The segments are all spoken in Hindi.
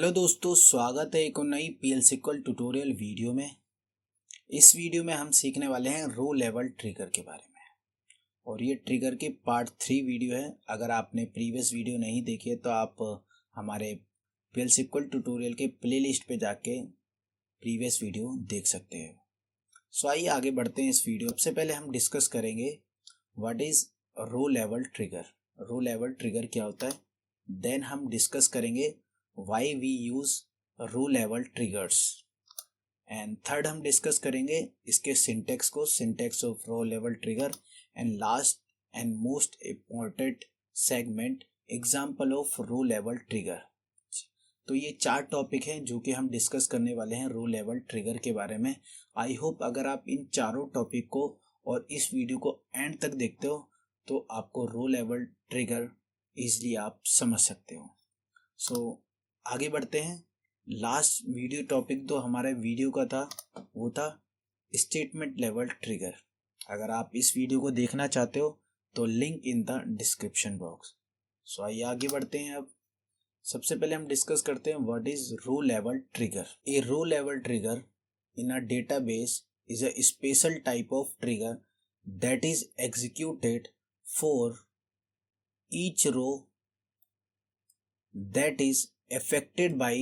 हेलो दोस्तों, स्वागत है एक और नई PL/SQL ट्यूटोरियल वीडियो में। इस वीडियो में हम सीखने वाले हैं रो लेवल ट्रिगर के बारे में और ये ट्रिगर के पार्ट 3 वीडियो है। अगर आपने प्रीवियस वीडियो नहीं देखी है तो आप हमारे PL/SQL ट्यूटोरियल के प्लेलिस्ट पे जाके प्रीवियस वीडियो देख सकते हैं। सो आइए आगे बढ़ते हैं इस वीडियो। सबसे पहले हम डिस्कस करेंगे what is row level trigger. Row level trigger क्या होता है, देन हम डिस्कस करेंगे why we use row level triggers and third हम डिस्कस करेंगे इसके सिंटेक्स को, syntax of row level trigger and last and most important segment example of row level trigger. तो ये 4 टॉपिक हैं जो कि हम डिस्कस करने वाले हैं रो लेवल ट्रिगर के बारे में। आई होप अगर आप इन चारों टॉपिक को और इस वीडियो को एंड तक देखते हो तो आपको रो लेवल ट्रिगर ईजिली आप समझ सकते हो। सो आगे बढ़ते हैं। लास्ट वीडियो टॉपिक तो हमारे वीडियो का था वो था स्टेटमेंट लेवल ट्रिगर। अगर आप इस वीडियो को देखना चाहते हो तो link in the description box. So आइए आगे बढ़ते हैं। अब सबसे पहले हम डिस्कस करते हैं what is row level trigger. A row level trigger in a database is a special type of trigger that is executed for each row that is affected by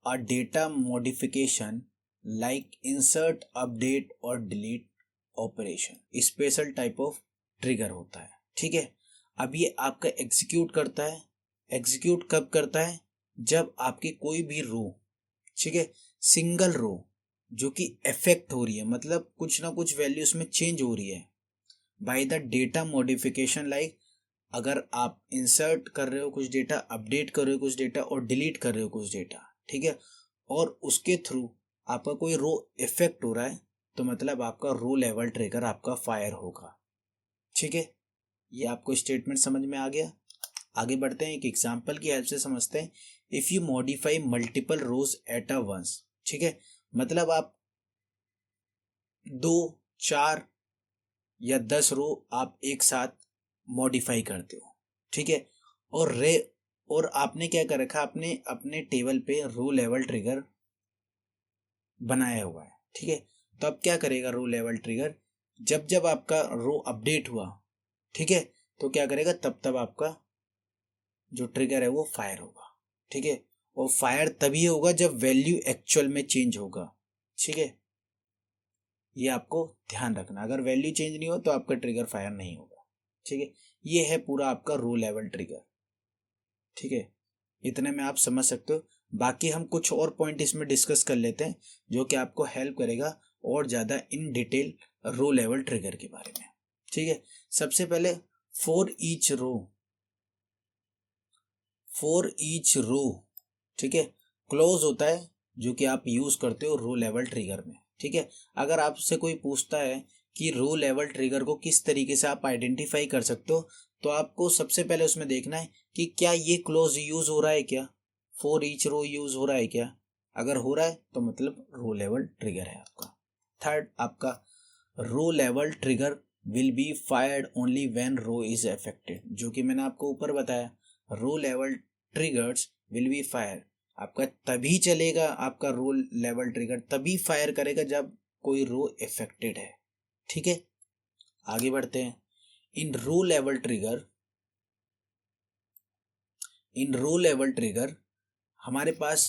a data modification like insert, update और delete operation। Special type of trigger होता है, ठीक है। अब ये आपका एग्जीक्यूट करता है। एग्जीक्यूट कब करता है? जब आपकी कोई भी रो, ठीक है, सिंगल रो जो कि अफेक्ट हो रही है, मतलब कुछ ना कुछ वैल्यू उसमें चेंज हो रही है by the data modification. Like अगर आप इंसर्ट कर रहे हो कुछ डेटा, अपडेट कर रहे हो कुछ डेटा और डिलीट कर रहे हो कुछ डेटा, ठीक है, और उसके थ्रू आपका कोई रो इफेक्ट हो रहा है तो मतलब आपका रो लेवल ट्रिगर आपका फायर होगा, ठीक है। ये आपको स्टेटमेंट समझ में आ गया। आगे बढ़ते हैं, एक एग्जांपल की हेल्प से समझते हैं। If you modify multiple rows at a once, ठीक है, मतलब आप 2, 4 या 10 रो आप एक साथ मॉडिफाई करते हो, ठीक है, और आपने क्या कर रखा, आपने अपने टेबल पे रो लेवल ट्रिगर बनाया हुआ है, ठीक है। तो अब क्या करेगा रो लेवल ट्रिगर, जब जब आपका रो अपडेट हुआ, ठीक है, तो क्या करेगा, तब तब आपका जो ट्रिगर है वो फायर होगा, ठीक है। और फायर तभी होगा जब वैल्यू एक्चुअल में चेंज होगा, ठीक है। ये आपको ध्यान रखना, अगर वैल्यू चेंज नहीं हो तो आपका ट्रिगर फायर नहीं होगा, ठीक है। ये है पूरा आपका रो लेवल ट्रिगर, ठीक है। इतने में आप समझ सकते हो। बाकी हम कुछ और पॉइंट इसमें डिस्कस कर लेते हैं जो कि आपको हेल्प करेगा और ज़्यादा in detail row level trigger के बारे में, ठीक है। सबसे पहले फॉर ईच रो, ठीक है, क्लोज होता है जो कि आप यूज़ करते हो रो लेवल ट्रिगर में, ठीक है। अगर आपसे कोई पूछता है कि रो लेवल ट्रिगर को किस तरीके से आप आइडेंटिफाई कर सकते हो, तो आपको सबसे पहले उसमें देखना है कि क्या ये क्लोज यूज हो रहा है, क्या फॉर ईच रो यूज हो रहा है क्या। अगर हो रहा है तो मतलब रो लेवल ट्रिगर है आपका। थर्ड, आपका row level trigger will be fired only when row is affected, जो कि मैंने आपको ऊपर बताया। Row level triggers will be fire, आपका तभी चलेगा, आपका रो लेवल ट्रिगर तभी फायर करेगा जब कोई रो अफेक्टेड है, ठीक है। आगे बढ़ते हैं। इन रो लेवल ट्रिगर हमारे पास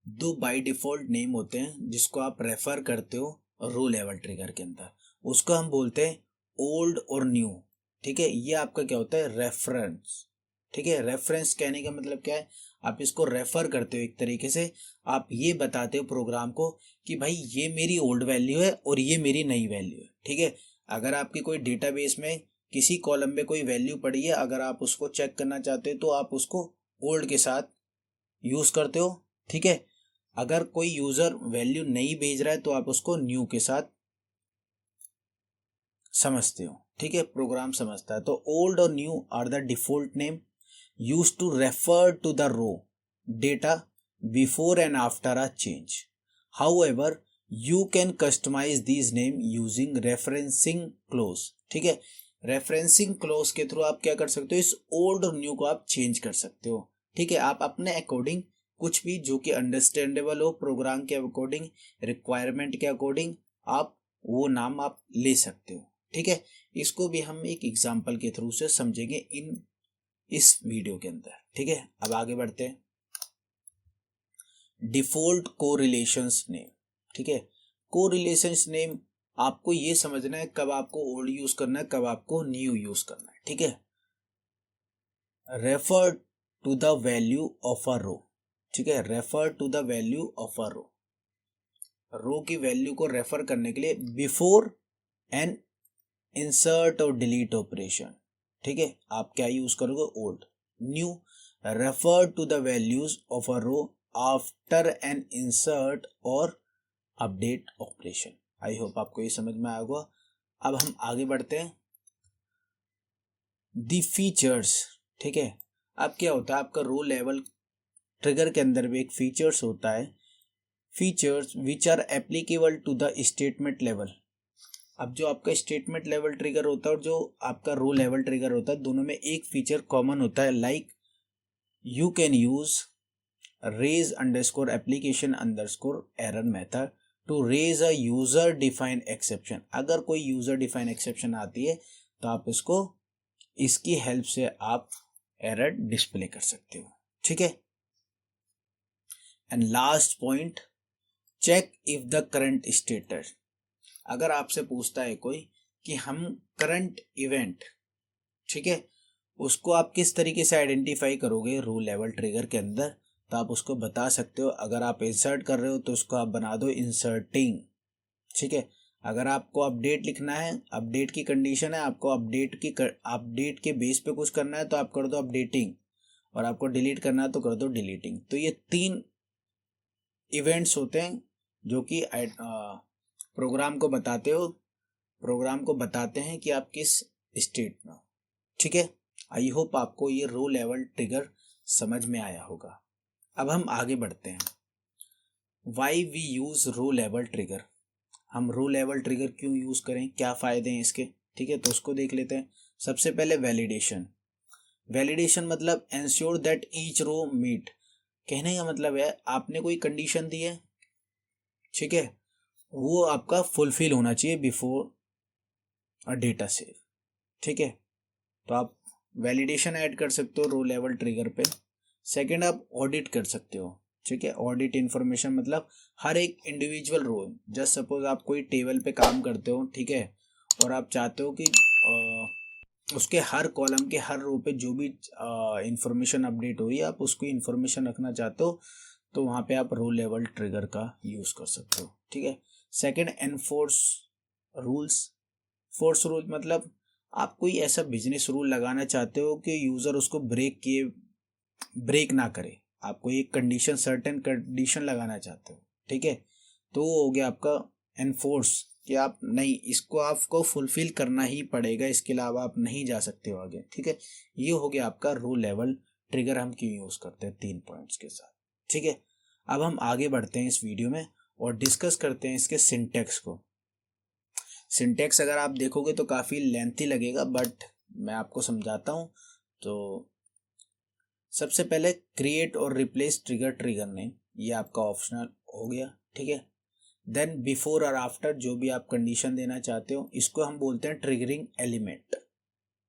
2 बाय डिफॉल्ट नेम होते हैं जिसको आप रेफर करते हो रो लेवल ट्रिगर के अंदर। उसको हम बोलते हैं ओल्ड और न्यू, ठीक है। ये आपका क्या होता है, रेफरेंस, ठीक है। रेफरेंस कहने का मतलब क्या है, आप इसको रेफर करते हो, एक तरीके से आप ये बताते हो प्रोग्राम को कि भाई ये मेरी ओल्ड वैल्यू है और ये मेरी नई वैल्यू है, ठीक है। अगर आपकी कोई डेटाबेस में किसी कॉलम में कोई वैल्यू पड़ी है, अगर आप उसको चेक करना चाहते हो तो आप उसको ओल्ड के साथ यूज करते हो, ठीक है। अगर कोई यूजर वैल्यू नहीं भेज रहा है तो आप उसको न्यू के साथ समझते हो, ठीक है, प्रोग्राम समझता है। तो ओल्ड और new are the default name used to refer to the row data before and after a change. However you can customize these name using referencing clause, ठीक है। रेफरेंसिंग क्लोज के थ्रू आप क्या कर सकते हो, इस ओल्ड और न्यू को आप चेंज कर सकते हो, ठीक है। आप अपने अकॉर्डिंग कुछ भी जो कि अंडरस्टैंडेबल हो प्रोग्राम के अकॉर्डिंग, रिक्वायरमेंट के अकॉर्डिंग, आप वो नाम आप ले सकते हो। ठीक है, इसको भी हम एक एग्जांपल के थ्रू से समझेंगे इस वीडियो के अंदर। ठीक है, अब आगे बढ़ते हैं। Default correlations name. ठीक है, कोरिलेशंस नेम आपको ये समझना है कब आपको ओल्ड यूज करना है, कब आपको न्यू यूज करना है। ठीक है, refer to the value of a row. ठीक है, refer to the value of a row की वैल्यू को रेफर करने के लिए बिफोर एन इंसर्ट और डिलीट ऑपरेशन। ठीक है, आप क्या यूज करोगे, old. New, refer to the values of a row after an insert और अपडेट ऑपरेशन। आई होप आपको ये समझ में आया होगा। अब हम आगे बढ़ते हैं। दी फीचर्स। ठीक है, अब क्या होता है, आपका रो लेवल ट्रिगर के अंदर भी एक फीचर्स होता है, features which are applicable to the statement level. अब जो आपका स्टेटमेंट लेवल ट्रिगर होता है और जो आपका रो लेवल ट्रिगर होता है, दोनों में एक फीचर कॉमन होता है, like you can use raise underscore application underscore error method to raise a user defined exception. अगर कोई यूजर डिफाइंड एक्सेप्शन आती है तो आप इसकी हेल्प से आप एरर डिस्प्ले कर सकते हो। ठीक है, and last point, check if the current status. अगर आपसे पूछता है कोई कि हम करंट इवेंट, ठीक है, उसको आप किस तरीके से आइडेंटिफाई करोगे रो लेवल ट्रिगर के अंदर, तो आप उसको बता सकते हो। अगर आप इंसर्ट कर रहे हो तो उसको आप बना दो इंसर्टिंग। ठीक है, अगर आपको अपडेट लिखना है, अपडेट की कंडीशन है, आपको अपडेट के बेस पे कुछ करना है तो आप कर दो अपडेटिंग, और आपको डिलीट करना है तो कर दो डिलीटिंग। तो ये 3 इवेंट्स होते हैं जो कि प्रोग्राम को बताते हैं कि आप किस स्टेट में हो। ठीक है, आई होप आपको ये रो लेवल ट्रिगर समझ में आया होगा। अब हम आगे बढ़ते हैं। Why we use row level trigger. हम रो लेवल ट्रिगर क्यों यूज करें, क्या फायदे हैं इसके। ठीक है, तो उसको देख लेते हैं। सबसे पहले वैलिडेशन मतलब ensure that each row meet. कहने का मतलब है आपने कोई कंडीशन दी है, ठीक है, वो आपका फुलफिल होना चाहिए बिफोर अ डेटा सेव। ठीक है, तो आप वैलिडेशन ऐड कर सकते हो रो लेवल ट्रिगर पे। सेकंड, आप ऑडिट कर सकते हो। ठीक है, ऑडिट इंफॉर्मेशन मतलब हर एक इंडिविजुअल रो, जस्ट सपोज आप कोई टेबल पे काम करते हो, ठीक है, और आप चाहते हो कि उसके हर कॉलम के हर रो पे जो भी इंफॉर्मेशन अपडेट हो रही है आप उसको इंफॉर्मेशन रखना चाहते हो, तो वहाँ पे आप रो लेवल ट्रिगर का यूज़ कर सकते हो। ठीक है, सेकंड, एनफोर्स रूल मतलब आप कोई ऐसा बिजनेस रूल लगाना चाहते हो कि यूज़र उसको ब्रेक ना करे, आप कोई एक कंडीशन, सर्टेन कंडीशन लगाना चाहते हो। ठीक है, तो वो हो गया आपका एनफोर्स, कि आप नहीं, इसको आपको फुलफिल करना ही पड़ेगा, इसके अलावा आप नहीं जा सकते हो आगे। ठीक है, ये हो गया आपका रो लेवल ट्रिगर हम क्यों यूज़ करते हैं 3 पॉइंट्स के साथ। ठीक है, अब हम आगे बढ़ते हैं इस वीडियो में और डिस्कस करते हैं इसके सिंटेक्स को। सिंटेक्स अगर आप देखोगे तो काफ़ी लेंथी लगेगा, बट मैं आपको समझाता हूँ। तो सबसे पहले क्रिएट और रिप्लेस ट्रिगर नेम, ये आपका ऑप्शनल हो गया। ठीक है, देन बिफोर और आफ्टर जो भी आप कंडीशन देना चाहते हो, इसको हम बोलते हैं ट्रिगरिंग एलिमेंट।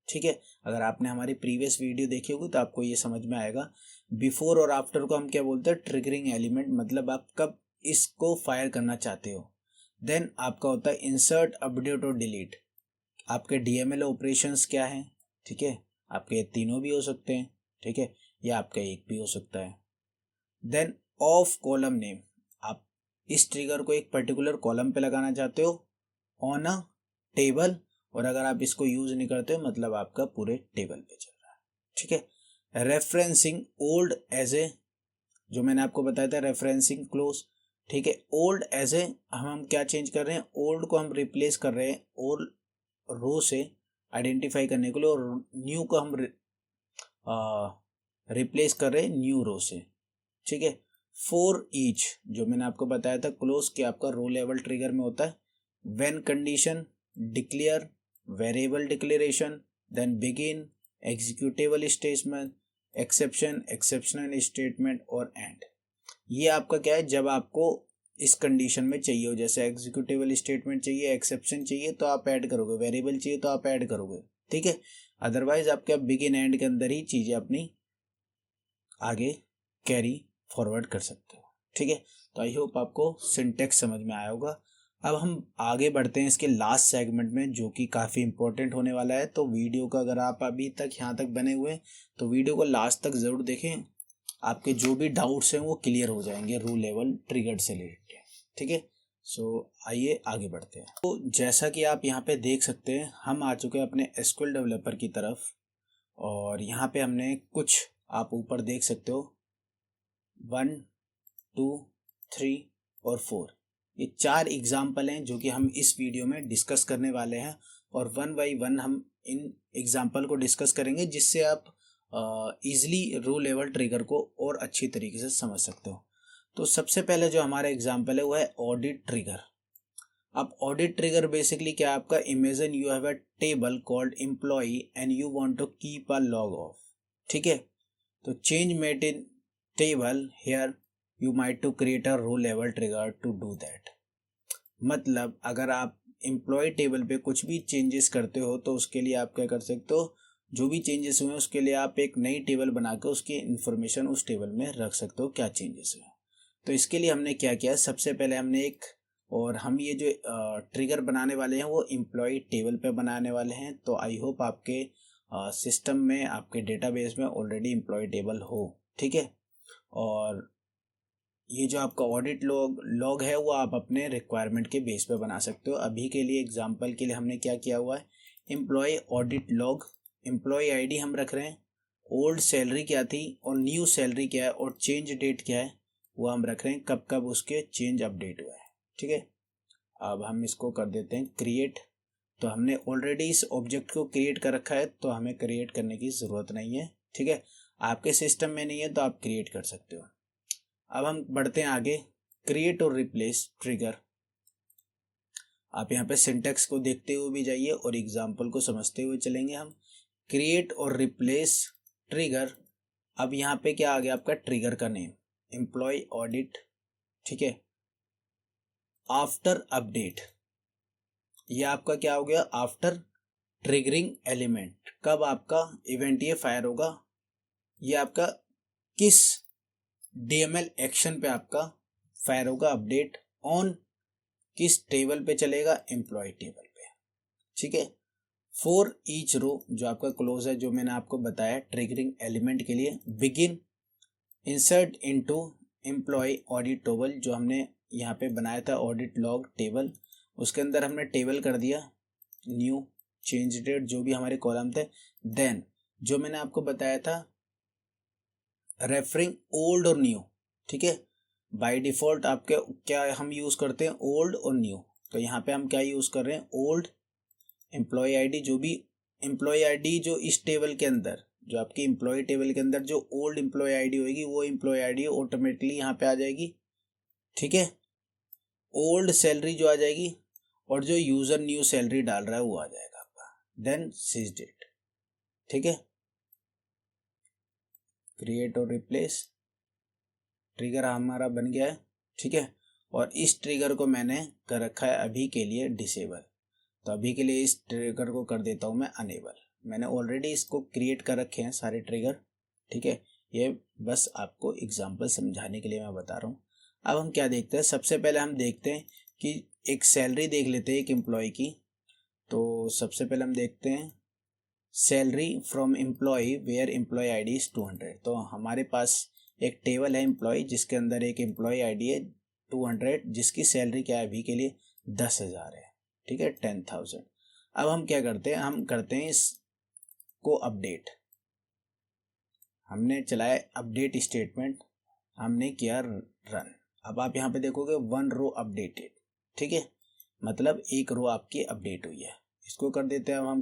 ठीक है, अगर आपने हमारी प्रीवियस वीडियो देखी होगी तो आपको ये समझ में आएगा। बिफोर और आफ्टर को हम क्या बोलते हैं, ट्रिगरिंग एलिमेंट, मतलब आप कब इसको फायर करना चाहते हो। देन आपका होता है इंसर्ट, अपडेट और डिलीट। आपके डीएमएल ऑपरेशंस क्या हैं, ठीक है, आपके तीनों भी हो सकते हैं, ठीक है, या आपका एक भी हो सकता है। देन ऑफ कॉलम नेम, आप इस ट्रिगर को एक पर्टिकुलर कॉलम पे लगाना चाहते हो ऑन अ टेबल, और अगर आप इसको यूज नहीं करते हो मतलब आपका पूरे टेबल पे चल रहा है। ठीक है, रेफरेंसिंग ओल्ड एज ए, जो मैंने आपको बताया था रेफरेंसिंग क्लोज। ठीक है, ओल्ड एज ए हम क्या चेंज कर रहे हैं, ओल्ड को हम रिप्लेस कर रहे हैं ओल्ड रो से आइडेंटिफाई करने के लिए, और न्यू को हम रिप्लेस कर रहे हैं न्यू रो से। ठीक है, फॉर ईच जो मैंने आपको बताया था क्लोज कि आपका रो लेवल ट्रिगर में होता है। When condition, declare, variable declaration, then begin, executable statement, exception, exceptional statement और एंड। ये आपका क्या है, जब आपको इस कंडीशन में चाहिए हो, जैसे एग्जीक्यूटिबल स्टेटमेंट चाहिए, एक्सेप्शन चाहिए तो आप ऐड करोगे, वेरिएबल चाहिए तो आप ऐड करोगे, ठीक है। अदरवाइज आप क्या बिगिन एंड के अंदर ही चीज़ें अपनी आगे कैरी फॉरवर्ड कर सकते हो, ठीक है। तो आई होप आपको सिंटेक्स समझ में आया होगा। अब हम आगे बढ़ते हैं इसके लास्ट सेगमेंट में, जो कि काफ़ी इंपॉर्टेंट होने वाला है। तो वीडियो का अगर आप अभी तक यहाँ तक बने हुए हैं तो वीडियो को लास्ट तक ज़रूर देखें, आपके जो भी डाउट्स हैं वो क्लियर हो जाएंगे रूल लेवल ट्रिगर्ड से रिलेटेड, ठीक है। सो आइए आगे बढ़ते हैं। तो जैसा कि आप यहाँ पे देख सकते हैं, हम आ चुके हैं अपने एसक्यूएल डेवलपर की तरफ, और यहाँ पे हमने कुछ, आप ऊपर देख सकते हो 1, 2, 3 और 4, ये 4 एग्जाम्पल हैं जो कि हम इस वीडियो में डिस्कस करने वाले हैं, और वन बाई वन हम इन एग्जाम्पल को डिस्कस करेंगे, जिससे आप इजीली रो लेवल ट्रिगर को और अच्छी तरीके से समझ सकते हो। तो सबसे पहले जो हमारा एग्जाम्पल है वो है ऑडिट ट्रिगर। अब ऑडिट ट्रिगर बेसिकली क्या है आपका, imagine you have a table called employee and you want to keep a log of, ठीक है। तो change made in table here you might to create a row level trigger to do that. मतलब अगर आप एम्प्लॉय टेबल पे कुछ भी चेंजेस करते हो तो उसके लिए आप क्या कर सकते हो, जो भी चेंजेस हुए उसके लिए आप एक नई टेबल बना के उसकी इन्फॉर्मेशन उस टेबल में रख सकते हो, क्या चेंजेस हुए। तो इसके लिए हमने क्या किया, सबसे पहले हमने एक, और हम ये जो ट्रिगर बनाने वाले हैं वो एम्प्लॉय टेबल पे बनाने वाले हैं। तो आई होप आपके सिस्टम में, आपके डेटाबेस में ऑलरेडी एम्प्लॉय टेबल हो, ठीक है। और ये जो आपका ऑडिट लॉग है वो आप अपने रिक्वायरमेंट के बेस पे बना सकते हो। अभी के लिए एग्जांपल के लिए हमने क्या किया हुआ है, employee audit log, employee ID हम रख रहे हैं, ओल्ड सैलरी क्या थी और न्यू सैलरी क्या है और चेंज डेट क्या है वो हम रख रहे हैं, कब कब उसके चेंज अपडेट हुआ है, ठीक है। अब हम इसको कर देते हैं क्रिएट। तो हमने ऑलरेडी इस ऑब्जेक्ट को क्रिएट कर रखा है तो हमें क्रिएट करने की ज़रूरत नहीं है, ठीक है। आपके सिस्टम में नहीं है तो आप क्रिएट कर सकते हो। अब हम बढ़ते हैं आगे, क्रिएट और रिप्लेस ट्रिगर। आप यहाँ पे सिंटेक्स को देखते हुए भी जाइए और एग्जाम्पल को समझते हुए चलेंगे हम। क्रिएट और रिप्लेस ट्रिगर। अब यहाँ पे क्या आ गया आपका ट्रिगर का नेम, एम्प्लॉय ऑडिट, ठीक है। आफ्टर अपडेट, ये आपका क्या हो गया, आफ्टर ट्रिगरिंग एलिमेंट, कब आपका इवेंट ये फायर होगा, ये आपका किस डीएमएल एक्शन पे आपका फायर होगा अपडेट, ऑन किस टेबल पे चलेगा, एम्प्लॉय टेबल पे, ठीक है। फॉर ईच रो, जो आपका क्लोज है, जो मैंने आपको बताया ट्रिगरिंग एलिमेंट के लिए, begin insert into employee audit table, जो हमने यहाँ पे बनाया था ऑडिट लॉग टेबल, उसके अंदर हमने टेबल कर दिया न्यू, चेंज डेट, जो भी हमारे कॉलम थे। देन जो मैंने आपको बताया था रेफरिंग ओल्ड और न्यू, ठीक है। बाय डिफॉल्ट आपके क्या हम यूज़ करते हैं, ओल्ड और न्यू। तो यहाँ पे हम क्या यूज़ कर रहे हैं, ओल्ड एम्प्लॉय आईडी, जो भी एम्प्लॉय आईडी जो इस टेबल के अंदर, जो आपकी एम्प्लॉय टेबल के अंदर जो ओल्ड एम्प्लॉय आईडी होगी वो एम्प्लॉय आईडी ऑटोमेटिकली यहाँ पे आ जाएगी, ठीक है। ओल्ड सैलरी जो आ जाएगी और जो यूज़र न्यू सैलरी डाल रहा है वो आ जाएगा आपका। देन सीज डेट, ठीक है। क्रिएट और रिप्लेस ट्रिगर हमारा बन गया है, ठीक है। और इस ट्रिगर को मैंने कर रखा है अभी के लिए डिसेबल। तो अभी के लिए इस ट्रिगर को कर देता हूँ मैं अनेबल। मैंने ऑलरेडी इसको क्रिएट कर रखे हैं सारे ट्रिगर, ठीक है। ये बस आपको एग्जांपल समझाने के लिए मैं बता रहा हूँ। अब हम क्या देखते हैं, सबसे पहले हम देखते हैं कि एक सैलरी देख लेते हैं एक एम्प्लॉय की। तो सबसे पहले हम देखते हैं salary from employee where employee ID is 200। तो हमारे पास एक टेबल है एम्प्लॉय जिसके अंदर एक एम्प्लॉय आईडी है 200, जिसकी सैलरी क्या है अभी के लिए 10,000 है, ठीक है, 10,000। अब हम क्या करते हैं, हम करते हैं इसको अपडेट। हमने चलाया अपडेट स्टेटमेंट, हमने किया रन। अब आप यहाँ पे देखोगे 1 रो अपडेटेड, ठीक है, मतलब एक रो आपकी अपडेट हुई है। इसको कर देते हैं अब हम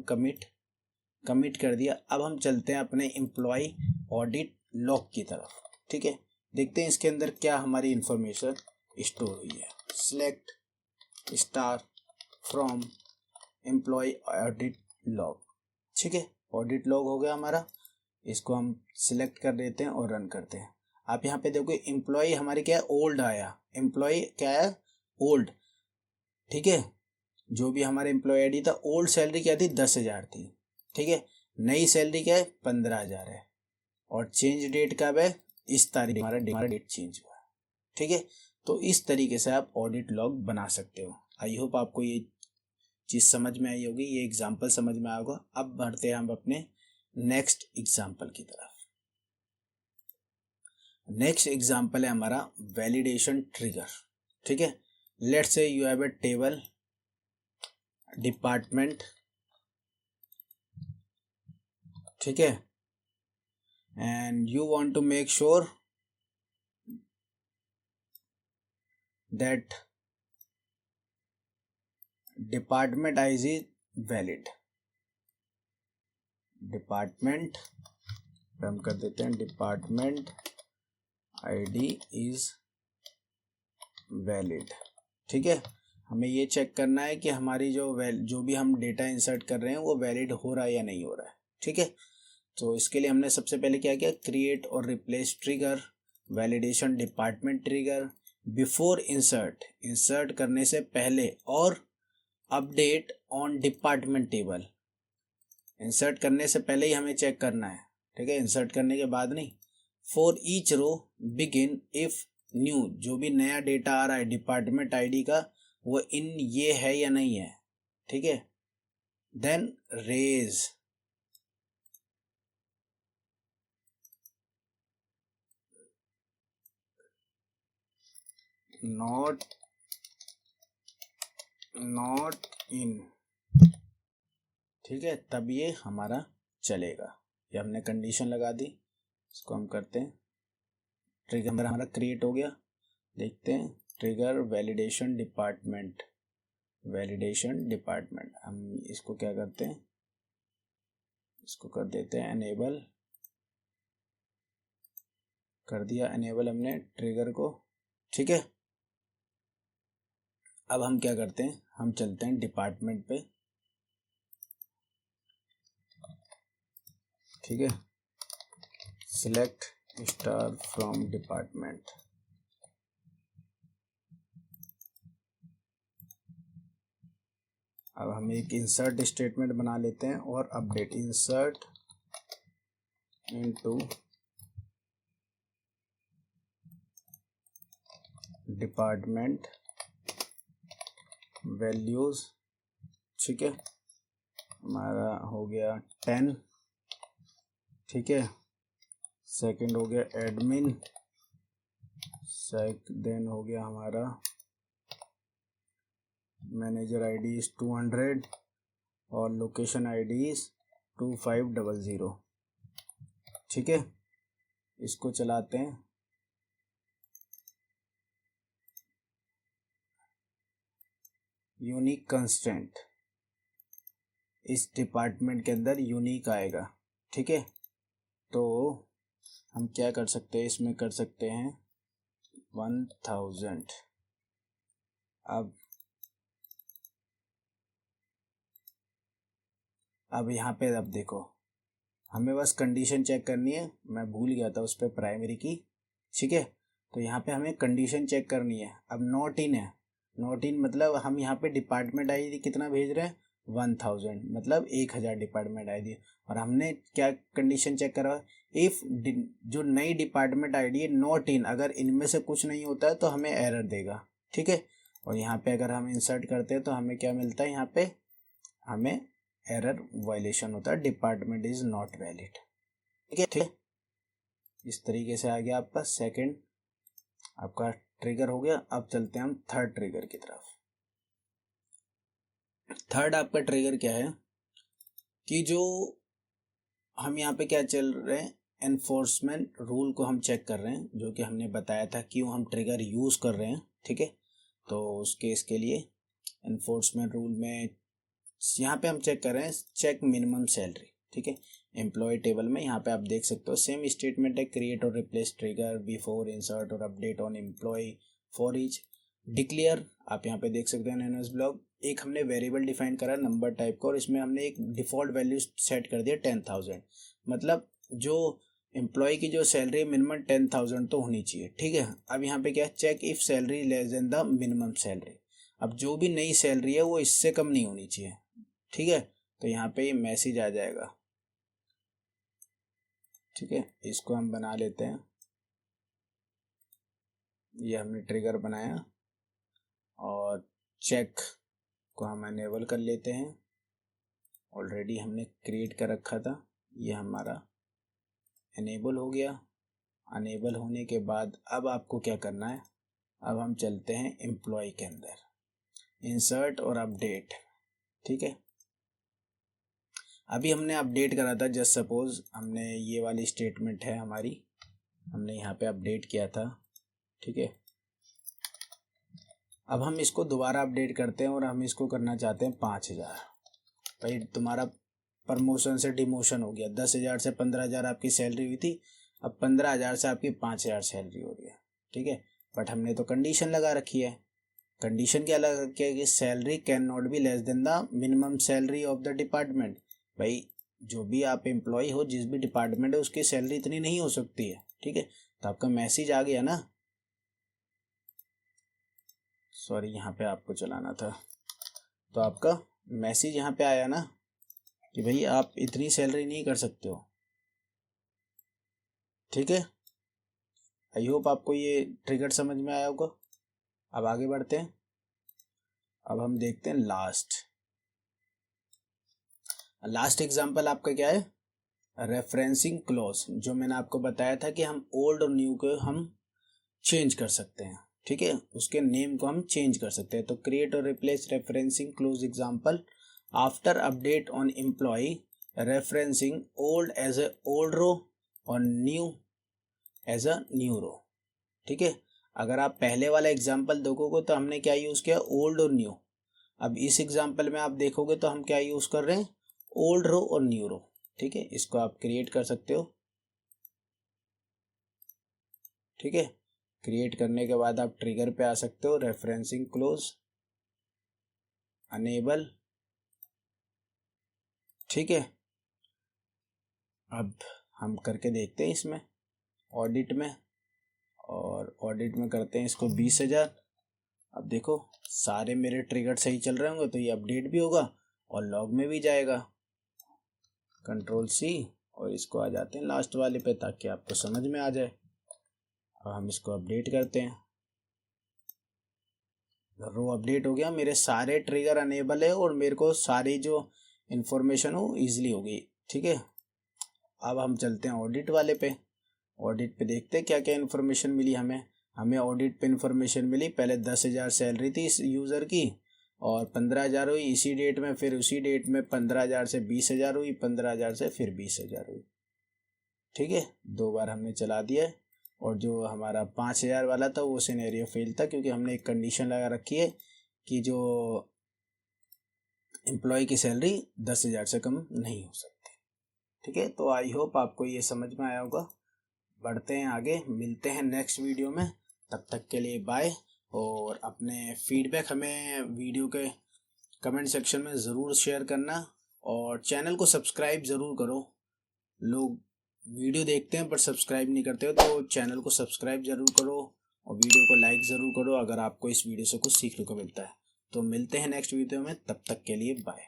कमिट कर दिया। अब हम चलते हैं अपने एम्प्लॉय ऑडिट लॉग की तरफ, ठीक है। देखते हैं इसके अंदर क्या हमारी इंफॉर्मेशन स्टोर हुई है। Select star from employ audit log, ठीक है, ऑडिट लॉग हो गया हमारा। इसको हम सिलेक्ट कर देते हैं और रन करते हैं। आप यहाँ पे देखो एम्प्लॉय हमारे क्या है ओल्ड आया, एम्प्लॉय क्या है ओल्ड, ठीक है, जो भी हमारे एम्प्लॉय आईडी था ओल्ड सैलरी क्या थी 10,000 थी, ठीक है, नई सैलरी क्या है 15,000 है, और चेंज डेट कब है इस तारीख हमारा डेट चेंज हुआ है, ठीक है। तो इस तरीके से आप ऑडिट लॉग बना सकते हो। आई होप आपको ये चीज़ समझ में आई होगी, ये एग्जाम्पल समझ में आया होगा। अब बढ़ते हैं हम अपने नेक्स्ट एग्जाम्पल की तरफ। नेक्स्ट एग्जाम्पल है हमारा वैलिडेशन ट्रिगर, ठीक है। Let's say you have a table department, ठीक है, and you want to make sure that department IDs is valid. Department हम कर देते हैं डिपार्टमेंट आईडी इज वैलिड, ठीक है। हमें ये चेक करना है कि हमारी जो भी हम डेटा इंसर्ट कर रहे हैं वो वैलिड हो रहा है या नहीं हो रहा है, ठीक है। तो इसके लिए हमने सबसे पहले क्या किया, क्रिएट और replace trigger, validation department trigger, before insert करने से पहले, और update on department table. Insert करने से पहले ही हमें चेक करना है, ठीक है, इंसर्ट करने के बाद नहीं। For each row begin if new, जो भी नया डेटा आ रहा है डिपार्टमेंट आईडी का वो इन ये है या नहीं है, ठीक है। देन रेज नॉट इन, ठीक है, तब ये हमारा चलेगा। ये हमने कंडीशन लगा दी, इसको हम करते हैं, ट्रिगर हमारा क्रिएट हो गया। देखते हैं ट्रिगर वैलिडेशन डिपार्टमेंट, हम इसको क्या करते हैं, इसको कर देते हैं एनेबल, कर दिया एनेबल हमने ट्रिगर को, ठीक है। अब हम क्या करते हैं, हम चलते हैं डिपार्टमेंट पे, ठीक है, सिलेक्ट स्टार फ्रॉम डिपार्टमेंट, अब हम एक इंसर्ट स्टेटमेंट बना लेते हैं और update insert into department values, ठीक है, हमारा हो गया 10, ठीक है। सेकंड हो गया एडमिन, देन हो गया हमारा मैनेजर आईडी इज 200 और लोकेशन आईडी इज 2500, ठीक है। इसको चलाते हैं, यूनिक कंस्टेंट इस डिपार्टमेंट के अंदर यूनिक आएगा, ठीक है। तो हम क्या कर सकते हैं, इसमें कर सकते हैं 1000। अब यहाँ पे अब देखो हमें बस कंडीशन चेक करनी है, मैं भूल गया था उस पर प्राइमरी की, ठीक है। तो यहाँ पे हमें कंडीशन चेक करनी है। अब नॉट इन है, नॉट इन मतलब हम यहाँ पे डिपार्टमेंट आईडी कितना भेज रहे हैं 1000, मतलब 1000 डिपार्टमेंट आईडी, और हमने क्या कंडीशन चेक करा, इफ जो नई डिपार्टमेंट आईडी है नॉट इन, अगर इनमें से कुछ नहीं होता है तो हमें एरर देगा, ठीक है। और यहाँ पे अगर हम इंसर्ट करते हैं तो हमें क्या मिलता है, यहाँ पे हमें एरर वायलेशन होता है, डिपार्टमेंट इज नॉट वैलिड, ठीक है, ठीक है। इस तरीके से आ गया आपका सेकंड आपका ट्रिगर हो गया। अब चलते हैं हम थर्ड ट्रिगर की तरफ। थर्ड आपका ट्रिगर क्या है कि जो हम यहाँ पे क्या चल रहे हैं, एनफोर्समेंट रूल को हम चेक कर रहे हैं, जो कि हमने बताया था क्यों हम ट्रिगर यूज कर रहे हैं, ठीक है। तो उस केस के लिए एनफोर्समेंट रूल में यहाँ पे हम चेक कर रहे हैं चेक मिनिमम सैलरी, ठीक है। एम्प्लॉय टेबल में यहाँ पे आप देख सकते हो सेम स्टेटमेंट है, क्रिएट और रिप्लेस ट्रिगर बिफोर इंसर्ट और update on employee for each declare. आप यहाँ पे देख सकते हैं एनएस ब्लॉक, एक हमने वेरिएबल डिफाइन करा नंबर टाइप का, और इसमें हमने एक डिफॉल्ट वैल्यू सेट कर दिया 10,000, मतलब जो एम्प्लॉय की जो सैलरी मिनिमम 10,000 तो होनी चाहिए, ठीक है। अब यहाँ पे क्या है, check if salary less than the minimum salary. अब जो भी नई सैलरी है वो इससे कम नहीं होनी चाहिए, ठीक है। तो यहाँ पे ये मैसेज आ जाएगा, ठीक है। इसको हम बना लेते हैं, ये हमने ट्रिगर बनाया और चेक को हम अनेबल कर लेते हैं। ऑलरेडी हमने क्रिएट कर रखा था, ये हमारा अनेबल हो गया। अनेबल होने के बाद अब आपको क्या करना है, अब हम चलते हैं एम्प्लॉय के अंदर, इंसर्ट और अपडेट, ठीक है। अभी हमने अपडेट करा था, जस्ट सपोज हमने ये वाली स्टेटमेंट है हमारी, हमने यहाँ पे अपडेट किया था, ठीक है। अब हम इसको दोबारा अपडेट करते हैं और हम इसको करना चाहते हैं 5,000। भाई तुम्हारा प्रमोशन से डिमोशन हो गया, 10,000 से 15,000 आपकी सैलरी हुई थी, अब 15,000 से आपकी 5,000 सैलरी हो रही है, ठीक है। बट हमने तो कंडीशन लगा रखी है। कंडीशन क्या लगा रखी है कि salary can not be less than the minimum salary of the department. भाई जो भी आप एम्प्लॉय हो, जिस भी डिपार्टमेंट है, उसकी सैलरी इतनी नहीं हो सकती है, ठीक है। तो आपका मैसेज आ गया ना, सॉरी यहाँ पे आपको चलाना था, तो आपका मैसेज यहाँ पे आया ना कि भाई आप इतनी सैलरी नहीं कर सकते हो, ठीक है। आई होप आपको ये ट्रिगर समझ में आया होगा। अब आगे बढ़ते हैं, अब हम देखते हैं लास्ट एग्जांपल आपका क्या है, रेफरेंसिंग क्लॉज। जो मैंने आपको बताया था कि हम ओल्ड और न्यू को हम चेंज कर सकते हैं, ठीक है, उसके नेम को हम चेंज कर सकते हैं। तो क्रिएट और replace referencing clause example after update on employ referencing old as a old row और new as a new row, ठीक है। अगर आप पहले वाला एग्जांपल देखोगे तो हमने क्या यूज़ किया, ओल्ड और न्यू। अब इस एग्जांपल में आप देखोगे तो हम क्या यूज़ कर रहे हैं, ओल्ड रो और न्यू रो, ठीक है। इसको आप क्रिएट कर सकते हो, ठीक है। क्रिएट करने के बाद आप ट्रिगर पे आ सकते हो, रेफरेंसिंग क्लोज अनेबल, ठीक है। अब हम करके देखते हैं इसमें ऑडिट में, और ऑडिट में करते हैं इसको 20,000। अब देखो सारे मेरे ट्रिगर सही चल रहे होंगे तो ये अपडेट भी होगा और लॉग में भी जाएगा। कंट्रोल सी और इसको आ जाते हैं लास्ट वाले पे ताकि आपको समझ में आ जाए। अब हम इसको अपडेट करते हैं, रो अपडेट हो गया, मेरे सारे ट्रिगर अनेबल है और मेरे को सारी जो इन्फॉर्मेशन हो ईजिली हो गई, ठीक है। अब हम चलते हैं ऑडिट वाले पे, ऑडिट पे देखते हैं क्या क्या इन्फॉर्मेशन मिली हमें ऑडिट पे इन्फॉर्मेशन मिली। पहले 10,000 सैलरी थी इस यूज़र की और 15,000 हुई इसी डेट में, फिर उसी डेट में 15,000 से 20,000 हुई, 15,000 से फिर 20,000 हुई, ठीक है। 2 बार हमने चला दिया है। और जो हमारा 5,000 वाला था वो सिनेरियो फेल था क्योंकि हमने एक कंडीशन लगा रखी है कि जो एम्प्लॉय की सैलरी 10,000 से कम नहीं हो सकती, ठीक है। तो आई होप आपको ये समझ में आया होगा। बढ़ते हैं आगे, मिलते हैं नेक्स्ट वीडियो में, तब तक के लिए बाय। और अपने फीडबैक हमें वीडियो के कमेंट सेक्शन में ज़रूर शेयर करना और चैनल को सब्सक्राइब ज़रूर करो। लोग वीडियो देखते हैं पर सब्सक्राइब नहीं करते हो, तो चैनल को सब्सक्राइब ज़रूर करो और वीडियो को लाइक ज़रूर करो अगर आपको इस वीडियो से कुछ सीखने को मिलता है। तो मिलते हैं नेक्स्ट वीडियो में, तब तक के लिए बाय।